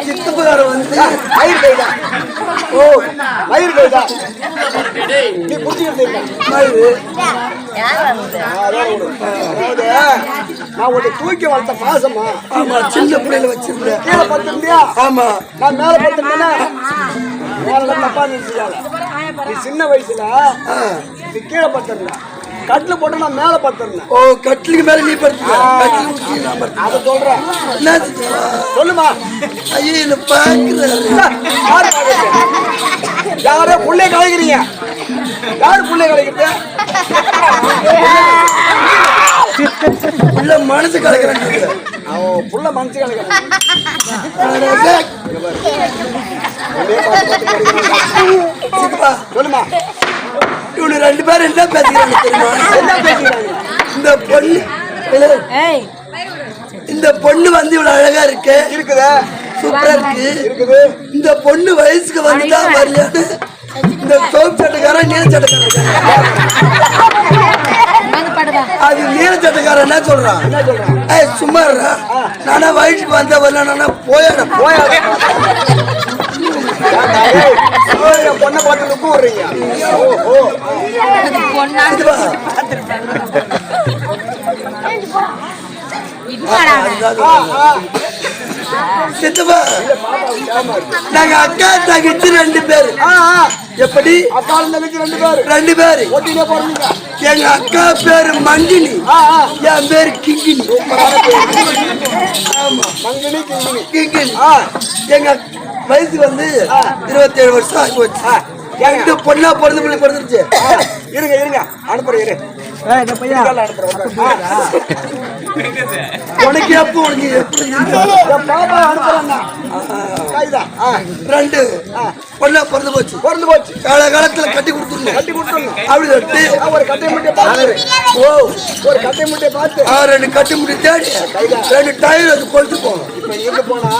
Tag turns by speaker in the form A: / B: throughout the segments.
A: சித்தப்பார வந்து மயிர் கைதா. ஓ மயிர் கைதா. நீ புடிச்சிட்டு மயிர் நான் உன்னை தூக்கி வளர்த்த பாசமா. ஆமா, சின்ன பிள்ளைல வச்சிருந்தேன். கீழே படுத்திருந்தியா? ஆமா, நான் மேல படுத்திருந்தேன்னா வேற தப்பா நினைச்சியால. நீ சின்ன வயசுல நீ கீழே படுத்திருந்த, கட்டில போட்டு நான் மேல படுத்திருந்தேன். ஓ, கட்டிலுக்கு மேல நீ படுத்த. அதை சொல்றேன். சொல்லுமா. ஐயோ, என்ன பாக்குற யாரோ புள்ளைய கலைக்கிறீங்க. யாரு புள்ளைய கலைக்கிறது? புள்ள மனசு கலைக்கிறேன். புள்ள மனசு கலைக்கிறேன். சொல்லுமா. இவனு ரெண்டு பேரும் என்ன பேசுறாங்க தெரியுமா? இந்த பொண்ணு வந்து இவ்வளவு அழகா இருக்கு, இருக்குதா, சூப்பரா இருக்குது. இந்த பொண்ணு வயசுக்கு வந்துட்டா வரலையான்னு இந்த சோப்பு சட்டக்காரன் நீல சட்டக்காரன், அது நீல சட்டக்காரன் என்ன சொல்றான்? சும்மா நானா வயசுக்கு வந்த வரல போயாட போயாட பொண்ணை பார்த்து கூடுறீங்க. சித்தப்பா, நாங்க அக்கா தங்கச்சி ரெண்டு பேரு. எப்படி? அக்கா தங்கச்சி ரெண்டு பேரு. ரெண்டு பேரு எங்க அக்கா பேரு மங்கினி, என் பேரு கிங்கினி. ஆமா, மங்கினி கிங்கினி. எங்க வயசு வந்து 27 வருஷம் ஆகி போச்சு. ரெண்டு பொண்ணா பிறந்து பிள்ளை பிறந்துருச்சு. இருங்க இருங்க அனுப்புறேன். உனக்கு எப்போ உனக்கு பாப்பா அனுப்புறாங்க. ரெண்டு பொண்ணா பிறந்து போச்சு. பிறந்து போச்சு. காலகாலத்துல கட்டி கொடுத்துருங்க. கட்டி கொடுத்துருங்க. அப்படி சொல்லிட்டு ஒரு கட்டை முட்டை பார்த்து, ஓ ஒரு கட்டை முட்டை பார்த்து ரெண்டு கட்டி முட்டை தேடி ரெண்டு டயர் அது கொளுத்து போகணும். இப்ப எங்க போனா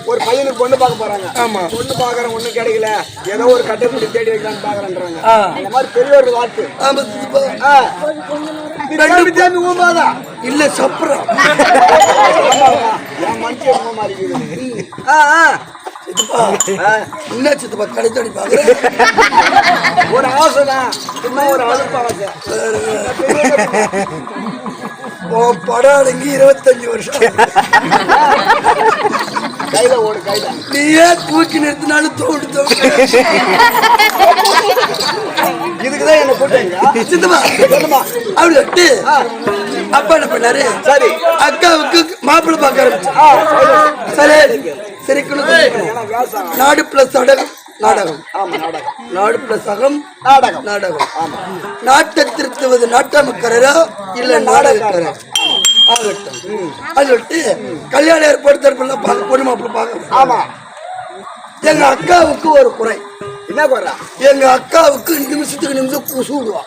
A: ஒரு பையனுக்கு பொண்ணு பார்க்க போறாங்க. ஆமா, பொண்ணு பாக்குறேன் ஒண்ணும் கிடைக்கல, ஏதோ ஒரு கட்டை முடி தேடி வைக்கலான்னு பாக்குறேன்றாங்க. அந்த மாதிரி பெரியவர்கள் வாழ்த்து. இல்ல சப்புறம் மனுஷன் மாதிரி என்ன சித்தப்பா கடை தேடி பாக்குறேன். ஒரு ஆசைதான், சும்மா ஒரு அழுப்பு ஆசை. படம் அடங்கி 25 வருஷம் கையில ஓடு கையில. நீயே தூக்கி நிறுத்தினாலும் தோடு தோடு இதுக்குதான் என்ன கூட்டங்க
B: சித்தப்பா அப்படி விட்டு அப்பா என்ன பண்ணாரு? சரி அக்காவுக்கு மாப்பிள்ளை பார்க்க ஆரம்பிச்சு. சரி நாடு பிளஸ் நாடகம் நாடு பிளஸ் அகம் நாடகம் நாட்டை திருத்துவது நாட்டாமக்காரரா இல்ல நாடகக்காரரா ஆகட்டும். அது விட்டு கல்யாணம் ஏற்பாடு தரப்புல பார்க்க பொண்ணு மாப்பிள்ளை பார்க்க.
A: ஆமா
B: எங்க அக்காவுக்கு ஒரு குறை.
A: என்ன குறை?
B: எங்க அக்காவுக்கு நிமிஷத்துக்கு நிமிஷம் குசு விடுவா.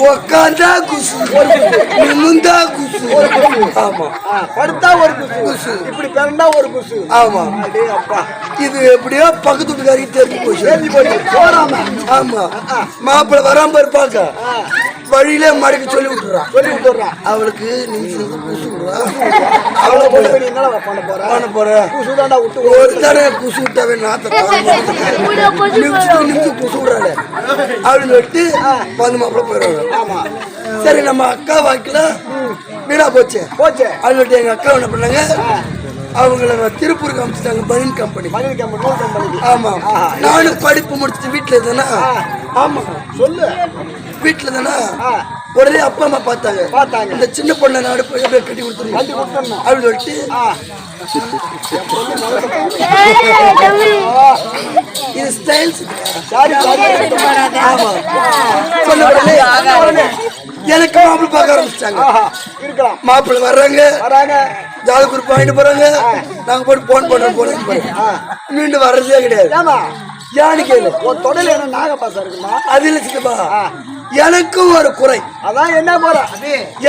B: உக்காந்தா குசு, நிமிந்தா குசு, ஆமா
A: படுத்தா ஒரு குசு, இப்படி பிறந்தா ஒரு குசு.
B: ஆமா
A: அப்பா
B: இது எப்படியோ பக்கத்து வீட்டுக்காரிக்கு தெரிஞ்சு போச்சு.
A: போறாம
B: ஆமா மாப்பிள்ளை வராம இருப்பாங்க, வழியில மடக்கு சொல்லி விட்டுறான். அவளுக்கு நிமிஷம் குசு விடுவா. அவளை பண்ண போற
A: குசு தாண்டா விட்டு
B: ஒரு தடவை குசு விட்டாவே நிமிஷம் குசு விடுறாரு அப்படின்னு சொல்லிட்டு வந்து மாப்பிள்ள போயிடுவாங்க.
A: ஆமா
B: சரி நம்ம அக்கா வாக்கில வீணா போச்சு அப்படின்னு சொல்லிட்டு எங்க அக்கா என்ன பண்ணாங்க, அவங்கள திருப்பூருக்கு அனுப்பிச்சிட்டாங்க. பனியன் கம்பெனி. ஆமா நானும் படிப்பு முடிச்சுட்டு வீட்டுல இருந்தேன்னா. ஆமா
A: சொல்லு
B: வீட்டுல தானா உடனே அப்பா அம்மா பார்த்தாங்க. இந்த சின்ன பொண்ணை நாடு கட்டி கொடுத்துருங்க அப்படின்னு சொல்லிட்டு இது ஸ்டைல்ஸ் எனக்கு மாப்பிள்ளை பார்க்க ஆரம்பிச்சிட்டாங்க. மாப்பிள்ளை வர்றாங்க, ஜாத குரூப் வாங்கிட்டு போறாங்க. நாங்க போட்டு போன் பண்றோம் மீண்டும் வர்றதே கிடையாது. யானு கேளு
A: தொடல என்ன நாகப்பாசா இருக்குமா?
B: அது இல்ல சித்தப்பா, எனக்கும் ஒரு குறை.
A: அதான் என்ன குறை?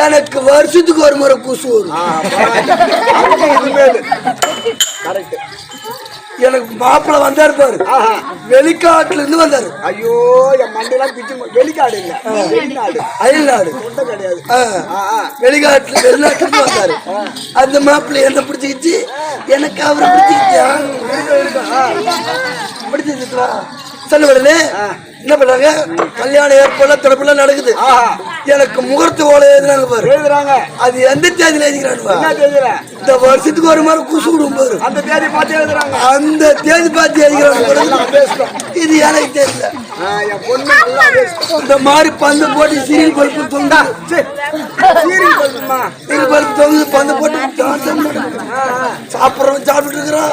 B: எனக்கு வருஷத்துக்கு ஒரு முறை குசு வரும். எனக்கு மாப்பிள்ளை வந்தாரு பாரு, வெளிக்காட்டுல இருந்து வந்தாரு.
A: ஐயோ என் மண்டெல்லாம் பிச்சு. வெளிக்காடு இல்ல, வெளிநாடு,
B: அயல்நாடு
A: கிடையாது.
B: வெளிநாட்டுல வெளிநாட்டுல இருந்து வந்தாரு. அந்த மாப்பிள்ளை என்ன பிடிச்சிக்கிச்சு, எனக்கு அவரை பிடிச்சிக்கிச்சா பிடிச்சிருச்சுவா. சொல்ல உடனே என்ன பண்றாங்க, கல்யாண ஏற்பாடு தொடர்புல நடக்குது. எனக்கு முகூர்த்த ஓலை எழுதுறாங்க பாரு. அது எந்த தேதியில எழுதிக்கிறாங்க? இந்த வருஷத்துக்கு ஒரு மாதிரி குசு விடும் பாரு,
A: அந்த தேதி பார்த்து எழுதுறாங்க.
B: அந்த தேதி பார்த்து எழுதிக்கிறாங்க. இது எனக்கு தெரியல. இந்த மாதிரி பந்து போட்டு சீரியல் பல்பு தொங்க, சீரியல் பல்பு தொங்குது, பந்து போட்டு சாப்பிட்றோம், சாப்பிட்டு இருக்கிறோம்.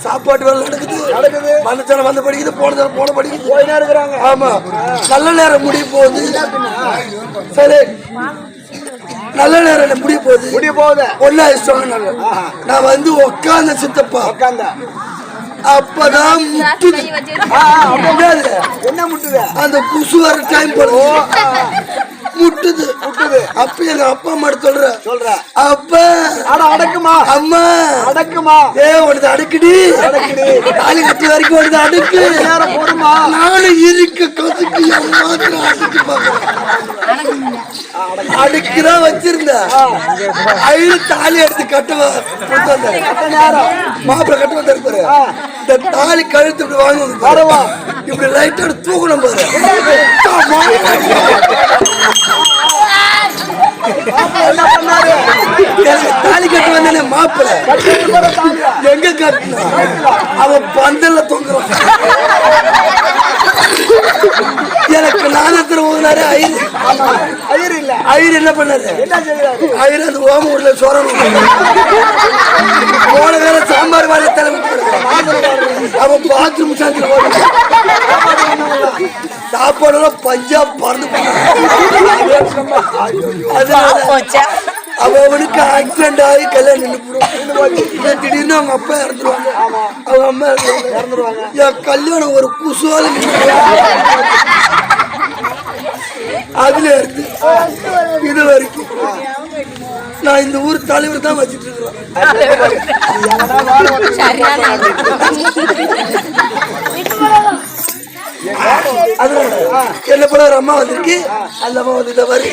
B: சாப்பாட்டு வேலை நடக்குது. மனச்சால வந்து படிக்குது, போன படிக்குது, போயினா இருக்கிறாங்க. ஆமா நல்ல நேரம் முடிய போகுது. சரி நல்ல நேரம் முடிய போகுது. ஒன்னா இஷ்டம். நான் வந்து உட்கார்ந்த சித்தப்பா அப்பதான் முட்டுது.
A: என்ன முட்டுது?
B: அந்த குசு வர டைம் முட்டுது. அப்ப எங்க அப்பா அம்மா சொல்ற அப்பா
A: அடக்குமா,
B: அம்மா
A: அடக்குமா,
B: உனது அடுக்குடி, தாலி கட்டி வரைக்கும் உனது அடுக்கு. நானும் இருக்க கசுக்கு மாத்திரம் அடுக்கு பாக்குறேன். அடுக்குதான் வச்சிருந்தேன். ஐயோ தாலி எடுத்து கட்டுவா மாப்பிள்ள கட்டு வந்திருப்பாரு. இந்த தாலி கழுத்து இப்படி வாங்க இப்படி லைட்டோட தூக்கணும் பாரு. தாலி கட்டு வந்தானே மாப்பிள்ள எங்க கட்டினா அவன் பந்தல்ல தொங்குறான். எனக்கு நாதத்துல ஊதினாரு ஐயர் இல்ல. ஐயர் என்ன பண்ணாரு? ஐயர் அந்த ஓம ஊர்ல சோரம் போன வேற சாம்பார் வாழை தலைமை அவன் பாத்ரூம் சாந்தில சாப்பாடு பஞ்சாப் பறந்து அவனுக்கு ஆக்சிடென்ட் ஆகி கல்யாணம் நின்று திடீர்னு அவங்க அப்பா இறந்துருவாங்க, அவங்க அம்மா இறந்துருவாங்க. என் கல்யாணம் ஒரு குசுவால அதுல இருந்து இது வரைக்கும் நான் இந்த ஊர் தலைவர் தான் வச்சிட்டு இருக்கிறேன். என்ன போல ஒரு அம்மா வந்திருக்கு, அந்த அம்மா வந்து வருது.